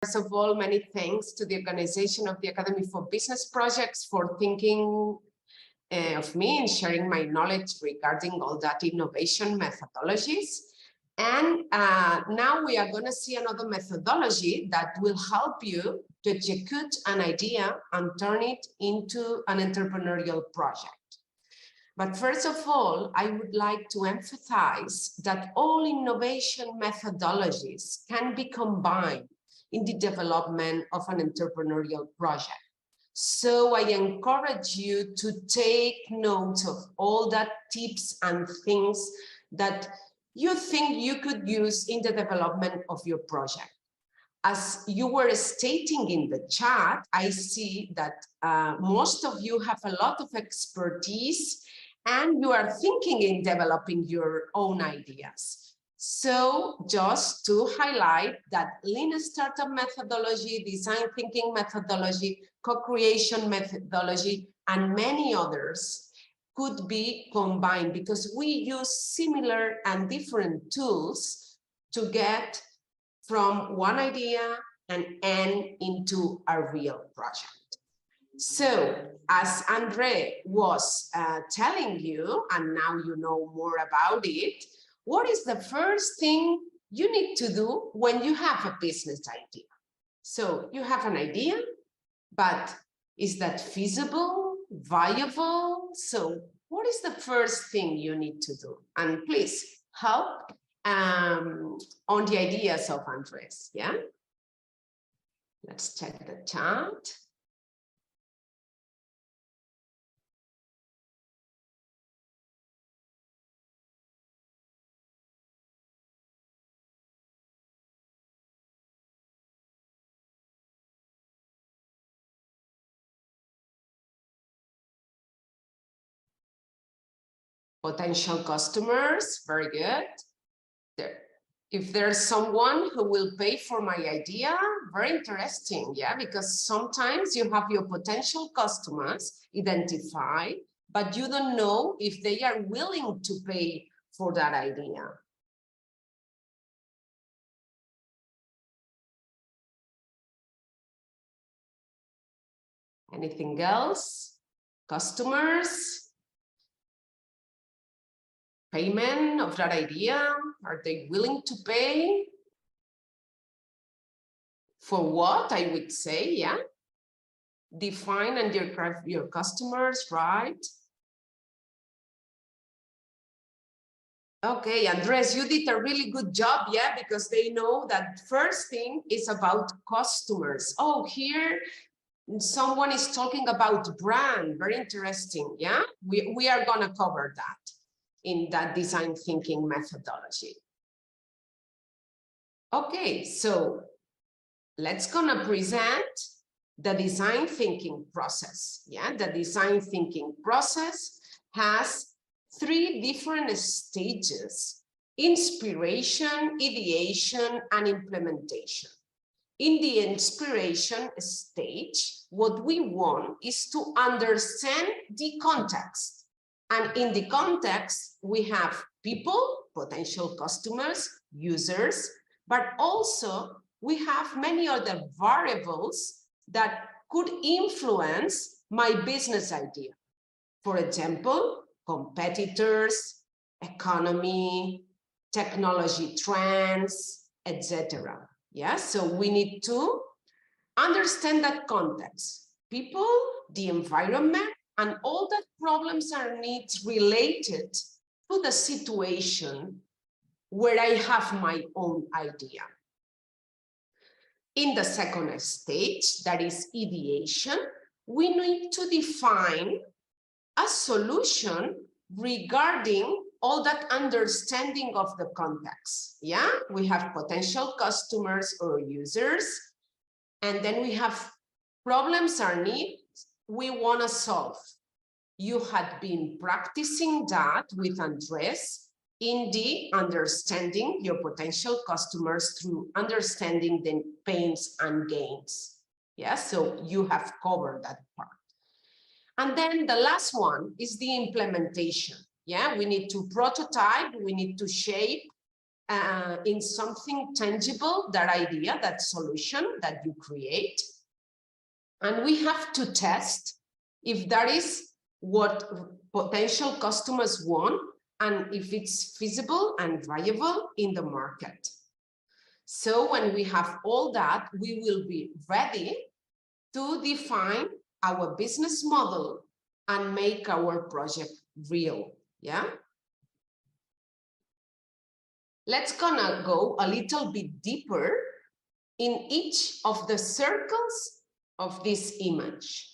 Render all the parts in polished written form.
First of all, many thanks to the organization of the Academy4Business Projects for thinking of me and sharing my knowledge regarding all that innovation methodologies. And now we are going to see another methodology that will help you to execute an idea and turn it into an entrepreneurial project. But first of all, I would like to emphasize that all innovation methodologies can be combined in the development of an entrepreneurial project. So I encourage you to take note of all that tips and things that you think you could use in the development of your project. As you were stating in the chat, I see that most of you have a lot of expertise and you are thinking in developing your own ideas. So just to highlight that lean startup methodology, design thinking methodology, co-creation methodology, and many others could be combined because we use similar and different tools to get from one idea and end into a real project. So, as Andre was telling you, and now you know more about it, what is the first thing you need to do when you have a business idea? So, you have an idea, but is that feasible, viable? So, what is the first thing you need to do? And please help on the ideas of Andres, yeah? Let's check the chat. Potential customers, very good. If there's someone who will pay for my idea, very interesting, yeah, because sometimes you have your potential customers identified, but you don't know if they are willing to pay for that idea. Anything else? Customers? Payment of that idea? Are they willing to pay? For what, I would say, yeah. Define and your customers, right? Okay, Andres, you did a really good job, yeah, because they know that first thing is about customers. Oh, here someone is talking about brand, very interesting, yeah? We are gonna cover that in that design thinking methodology. Okay, so let's gonna present the design thinking process. Yeah, the design thinking process has 3 different stages: inspiration, ideation, and implementation. In the inspiration stage, what we want is to understand the context. And in the context, we have people, potential customers, users, but also we have many other variables that could influence my business idea. For example, competitors, economy, technology trends, etc. Yeah, so we need to understand that context, people, the environment, and all that problems and needs related to the situation where I have my own idea. In the second stage, that is ideation, we need to define a solution regarding all that understanding of the context. Yeah, we have potential customers or users, and then we have problems or needs we want to solve. You had been practicing that with Andres in the understanding your potential customers through understanding the pains and gains. Yeah, so you have covered that part. And then the last one is the implementation. Yeah, we need to prototype, we need to shape in something tangible, that idea, that solution that you create. And we have to test if that is what potential customers want and if it's feasible and viable in the market. So when we have all that, we will be ready to define our business model and make our project real. Yeah. Let's gonna go a little bit deeper in each of the circles of this image.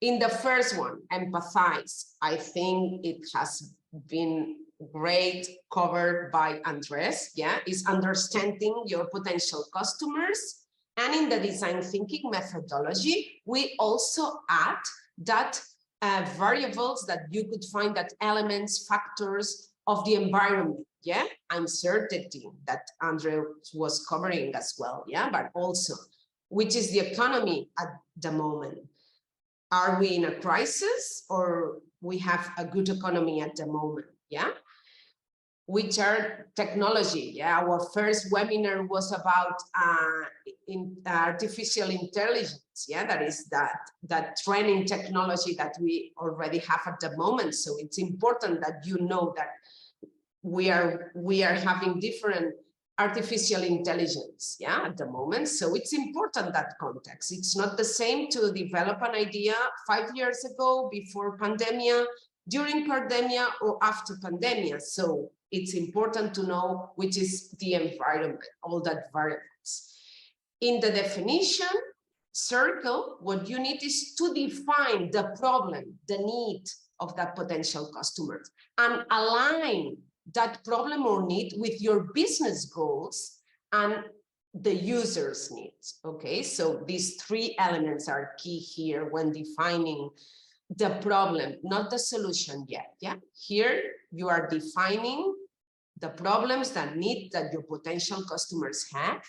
In the first one, empathize. I think it has been great covered by Andres. Yeah, is understanding your potential customers. And in the design thinking methodology, we also add that variables that you could find, that elements, factors of the environment, yeah, uncertainty that Andre was covering as well, yeah, but also, which is the economy at the moment. Are we in a crisis or we have a good economy at the moment, yeah? Which are technology, yeah, our first webinar was about artificial intelligence, yeah, that is that training technology that we already have at the moment. So it's important that you know that we are having different artificial intelligence, yeah, at the moment. So it's important, that context. It's not the same to develop an idea 5 years ago, before pandemia, during pandemia, or after pandemia. So it's important to know which is the environment, all that variables. In the definition circle, what you need is to define the problem, the need of that potential customer, and align that problem or need with your business goals and the user's needs. Okay, so these three elements are key here when defining the problem, not the solution yet. Yeah, here you are defining the problems that your potential customers have,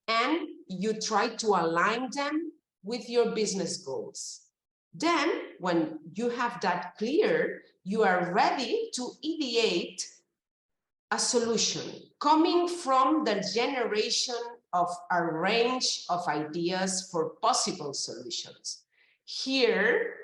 and you try to align them with your business goals. Then when you have that clear, you are ready to ideate a solution coming from the generation of a range of ideas for possible solutions. Here,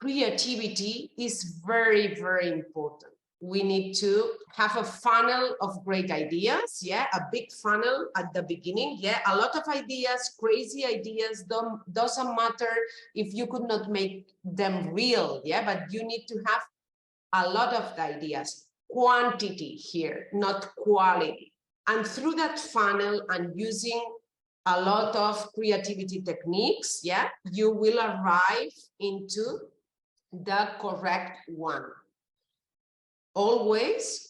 creativity is very, very important. We need to have a funnel of great ideas, yeah, a big funnel at the beginning, yeah, a lot of ideas, crazy ideas, doesn't matter if you could not make them real, yeah, but you need to have a lot of the ideas. Quantity here, not quality. And through that funnel and using a lot of creativity techniques, yeah, you will arrive into the correct one. Always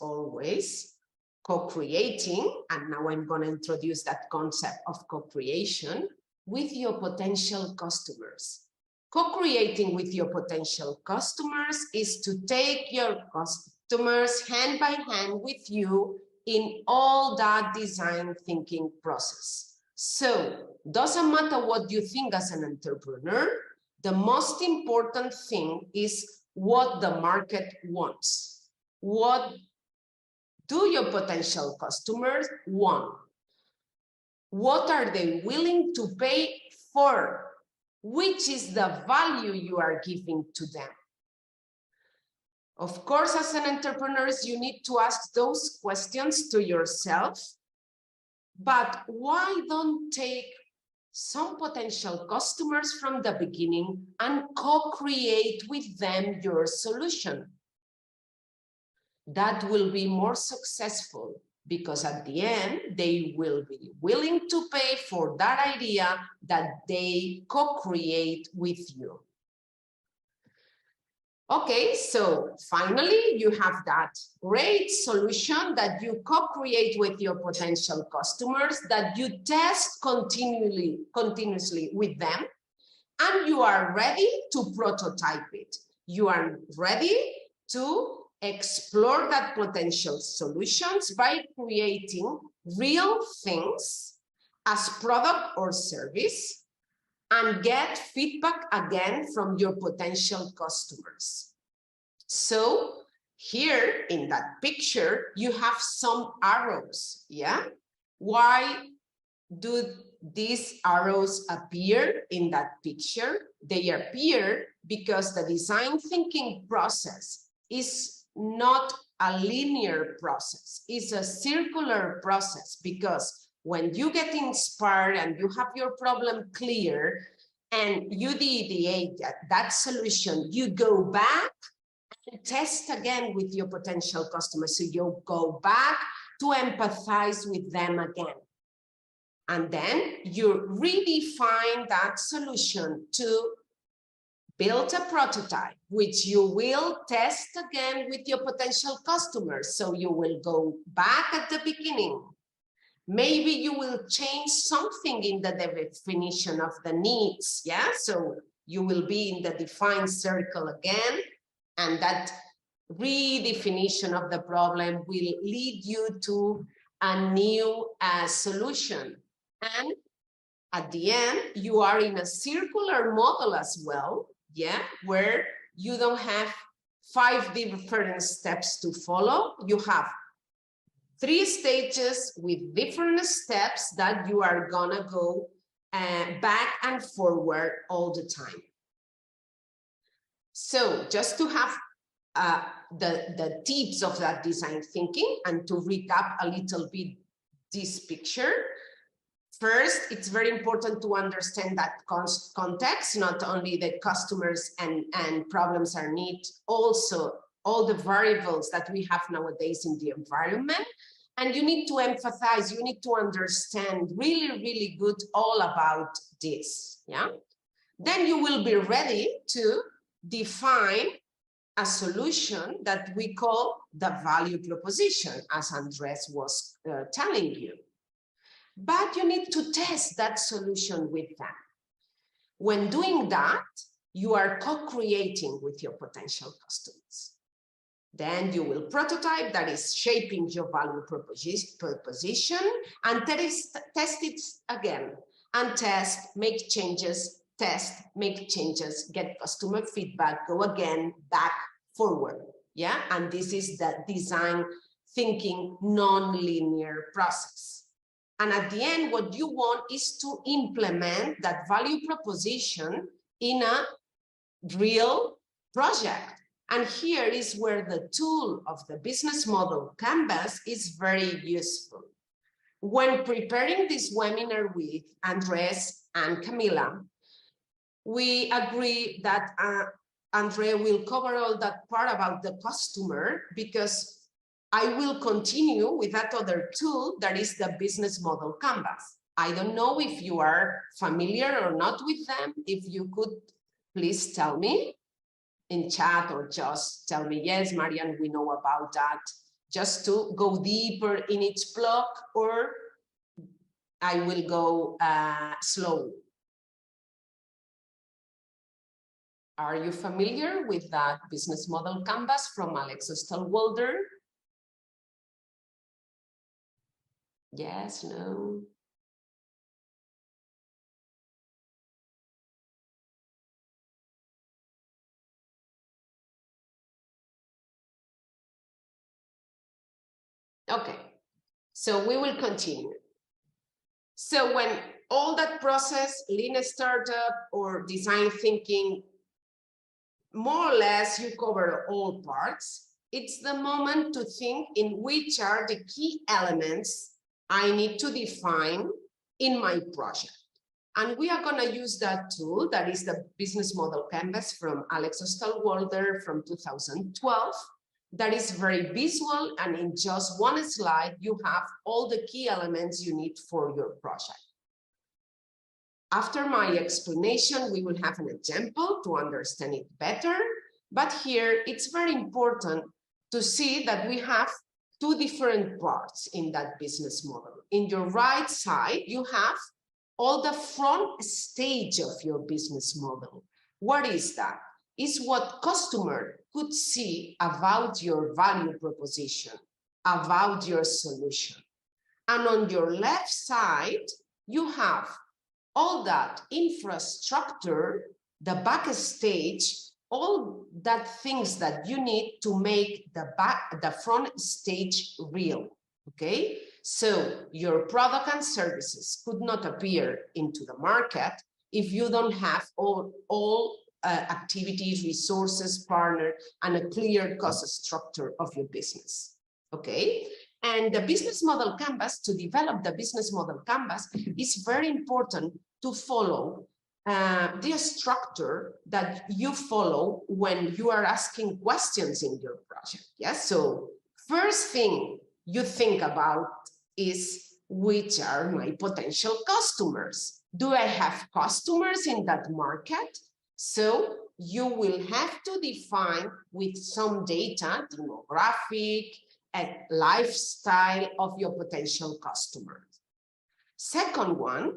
co-creating, and now I'm going to introduce that concept of co-creation with your potential customers. Co-creating with your potential customers is to take your customers hand by hand with you in all that design thinking process. So, doesn't matter what you think as an entrepreneur, the most important thing is what the market wants. What do your potential customers want? What are they willing to pay for? Which is the value you are giving to them? Of course, as an entrepreneur, you need to ask those questions to yourself. But why don't take some potential customers from the beginning and co-create with them your solution? That will be more successful because at the end, they will be willing to pay for that idea that they co-create with you. Okay, so finally, you have that great solution that you co-create with your potential customers, that you test continuously with them, and you are ready to prototype it. You are ready to explore that potential solutions by creating real things as product or service and get feedback again from your potential customers. So Here in that picture, you have some arrows, yeah? Why do these arrows appear in that picture? They appear because the design thinking process is not a linear process, it's a circular process, because when you get inspired and you have your problem clear and you ideate that solution, you go back and test again with your potential customers. So you go back to empathize with them again. And then you redefine that solution to build a prototype, which you will test again with your potential customers. So you will go back at the beginning. Maybe you will change something in the definition of the needs, yeah? So you will be in the defined circle again, and that redefinition of the problem will lead you to a new solution. And at the end, you are in a circular model as well, yeah, where you don't have 5 different steps to follow. You have 3 stages with different steps that you are gonna go back and forward all the time. So just to have the tips of that design thinking and to recap a little bit this picture. First, it's very important to understand that context, not only the customers and problems or needs, also all the variables that we have nowadays in the environment. And you need to emphasize, you need to understand really, really good all about this, yeah? Then you will be ready to define a solution that we call the value proposition, as Andres was telling you. But you need to test that solution with them. When doing that, you are co-creating with your potential customers. Then you will prototype, that is shaping your value proposition, and test it again, and test, make changes, test, make changes, get customer feedback, go again, back, forward, yeah? And this is the design thinking non-linear process. And at the end, what you want is to implement that value proposition in a real project. And here is where the tool of the business model canvas is very useful. When preparing this webinar with Andres and Camila, we agree that Andre will cover all that part about the customer, because I will continue with that other tool that is the business model canvas. I don't know if you are familiar or not with them. If you could please tell me in chat, or just tell me, yes, Marian, we know about that, just to go deeper in each block, or I will go slow. Are you familiar with that business model canvas from Alex Osterwalder? Yes, no? Okay, so we will continue. So when all that process, lean startup or design thinking, more or less you cover all parts, it's the moment to think in which are the key elements I need to define in my project. And we are going to use that tool, that is the business model canvas from Alex Osterwalder from 2012. That is very visual, and in just one slide, you have all the key elements you need for your project. After my explanation, we will have an example to understand it better. But here, it's very important to see that we have 2 different parts in that business model. In your right side, you have all the front stage of your business model. What is that? It's what customer could see about your value proposition, about your solution. And on your left side, you have all that infrastructure, the backstage, all that things that you need to make the front stage real. Okay, so your product and services could not appear into the market if you don't have all activities, resources, partner, and a clear cost structure of your business. Okay, and the business model canvas, to develop the business model canvas, is very important to follow the structure that you follow when you are asking questions in your project. Yes, so first thing you think about is, which are my potential customers? Do I have customers in that market? So you will have to define with some data, demographic, and lifestyle of your potential customers. Second one,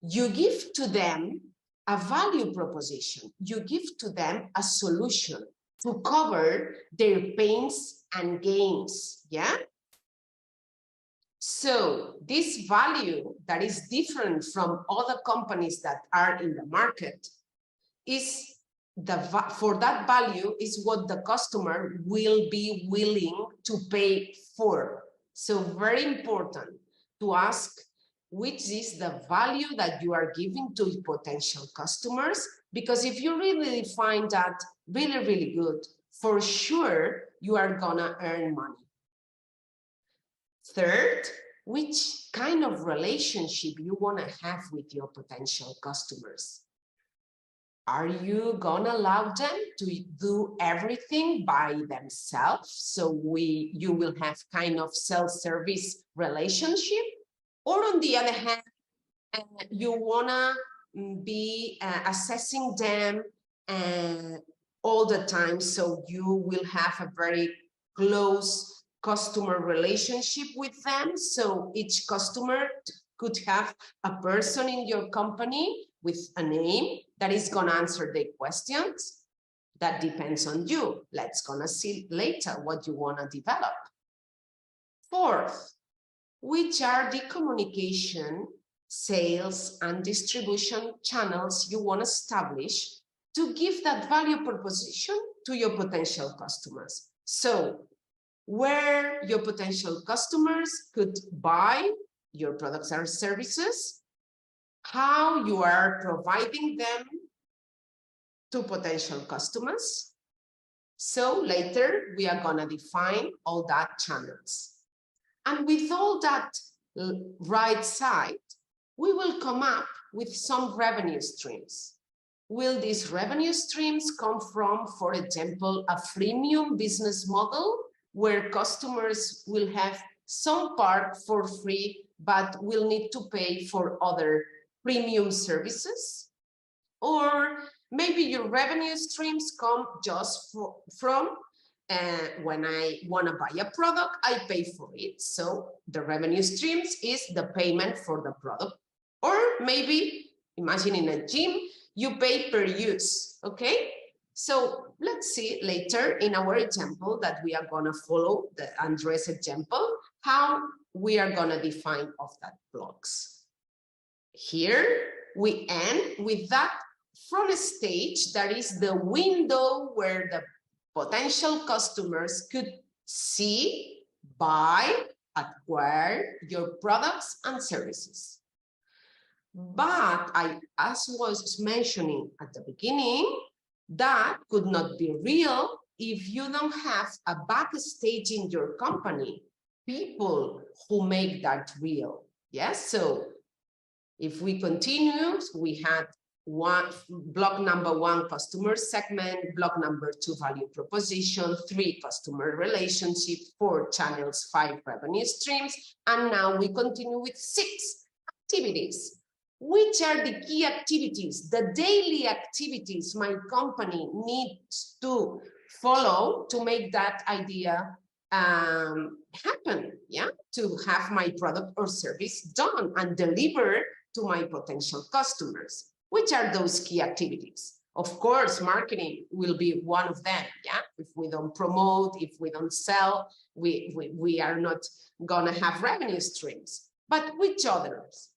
you give to them a value proposition. You give to them a solution to cover their pains and gains. Yeah. So this value that is different from other companies that are in the market is for that value is what the customer will be willing to pay for. So very important to ask, which is the value that you are giving to potential customers, because if you really define that really good, for sure you are gonna earn money. Third, which kind of relationship you want to have with your potential customers. Are you gonna allow them to do everything by themselves? So you will have kind of self-service relationship? Or on the other hand, you wanna be assessing them all the time, so you will have a very close customer relationship with them. So each customer could have a person in your company with a name that is gonna answer their questions. That depends on you. Let's gonna see later what you wanna develop. Fourth, which are the communication, sales, and distribution channels you want to establish to give that value proposition to your potential customers. So where your potential customers could buy your products or services, how you are providing them to potential customers. So later we are going to define all that channels. And with all that right side, we will come up with some revenue streams. Will these revenue streams come from, for example, a freemium business model where customers will have some part for free, but will need to pay for other premium services? Or maybe your revenue streams come just from when I want to buy a product, I pay for it. So the revenue streams is the payment for the product. Or maybe, imagine in a gym, you pay per use, okay? So let's see later in our example that we are going to follow the Andres example, how we are going to define of that blocks. Here we end with that front stage, that is the window where the potential customers could see, buy, acquire your products and services. But as was mentioning at the beginning, that could not be real if you don't have a backstage in your company, people who make that real. Yes, so if we continue, we had block number 1, customer segment, block number 2, value proposition, 3, customer relationship, 4, channels, 5, revenue streams, and now we continue with 6, activities. Which are the key activities, the daily activities my company needs to follow to make that idea happen, yeah? To have my product or service done and deliver to my potential customers. Which are those key activities? Of course, marketing will be one of them, yeah? If we don't promote, if we don't sell, we are not gonna have revenue streams. But which others?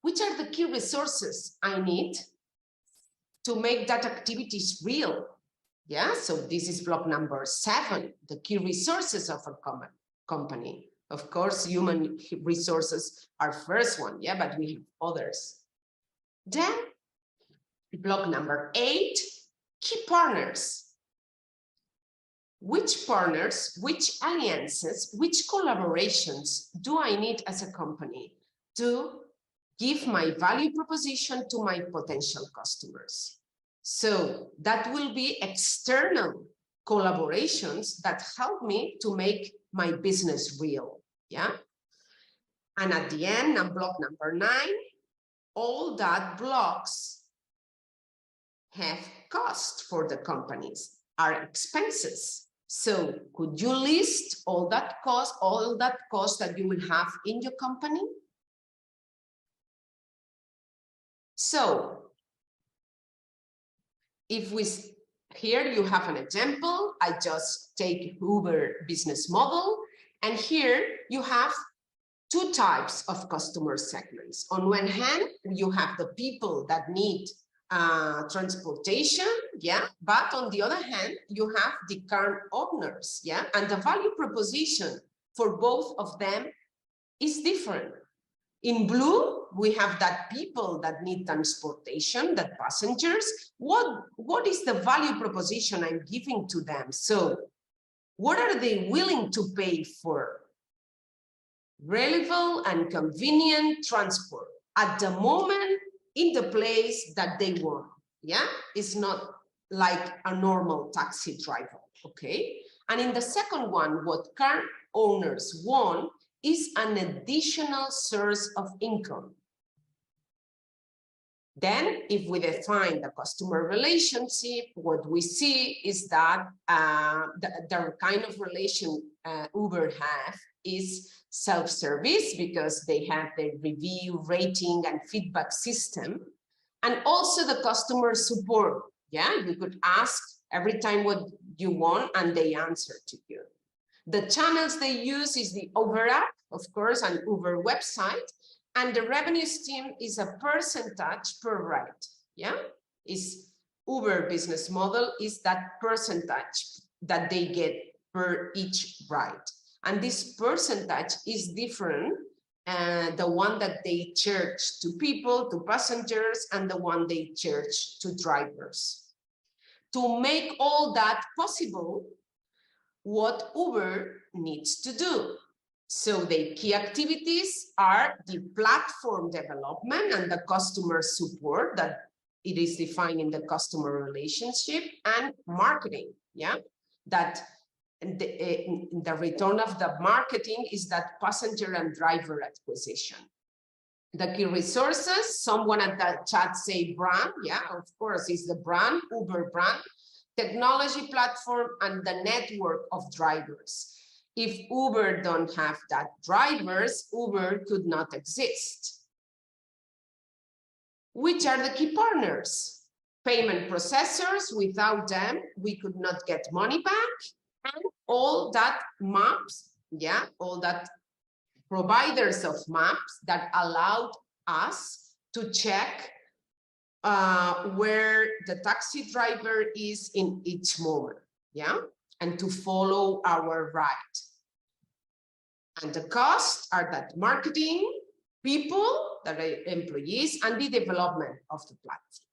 Which are the key resources I need to make that activities real. Yeah, so this is block number 7, the key resources of a company. Of course, human resources are first one, yeah, but we have others. Then block number 8, key partners. Which partners, which alliances, which collaborations do I need as a company to give my value proposition to my potential customers? So that will be external collaborations that help me to make my business real. Yeah. And at the end, on block number 9, all that blocks have cost for the companies, are expenses. So could you list all that cost that you will have in your company? So if we, here you have an example, I just take Uber business model, and here you have 2 types of customer segments. On one hand, you have the people that need transportation, yeah, but on the other hand, you have the car owners, yeah, and the value proposition for both of them is different. In blue, we have that people that need transportation, that passengers. What is the value proposition I'm giving to them? So what are they willing to pay for? Reliable and convenient transport at the moment, in the place that they want. Yeah, it's not like a normal taxi driver. Okay. And in the second one, what car owners want is an additional source of income. Then, if we define the customer relationship, what we see is that the kind of relation Uber have is self-service, because they have the review, rating, and feedback system, and also the customer support. Yeah, you could ask every time what you want, and they answer to you. The channels they use is the Uber app, of course, and Uber website, and the revenue stream is a percentage per ride. Yeah, is Uber business model is that percentage that they get per each ride. And this percentage is different, the one that they charge to people, to passengers, and the one they charge to drivers. To make all that possible, what Uber needs to do. So the key activities are the platform development and the customer support that it is defined in the customer relationship, and marketing. Yeah, that the return of the marketing is that passenger and driver acquisition. The key resources, someone at the chat say brand. Yeah, of course, it's the brand, Uber brand, technology platform, and the network of drivers. If Uber don't have that drivers, Uber could not exist. Which are the key partners? Payment processors. Without them, we could not get money back. And all that maps, yeah, all that providers of maps that allowed us to check where the taxi driver is in each moment, yeah, and to follow our ride. And the costs are that marketing, people, that are employees, and the development of the platform.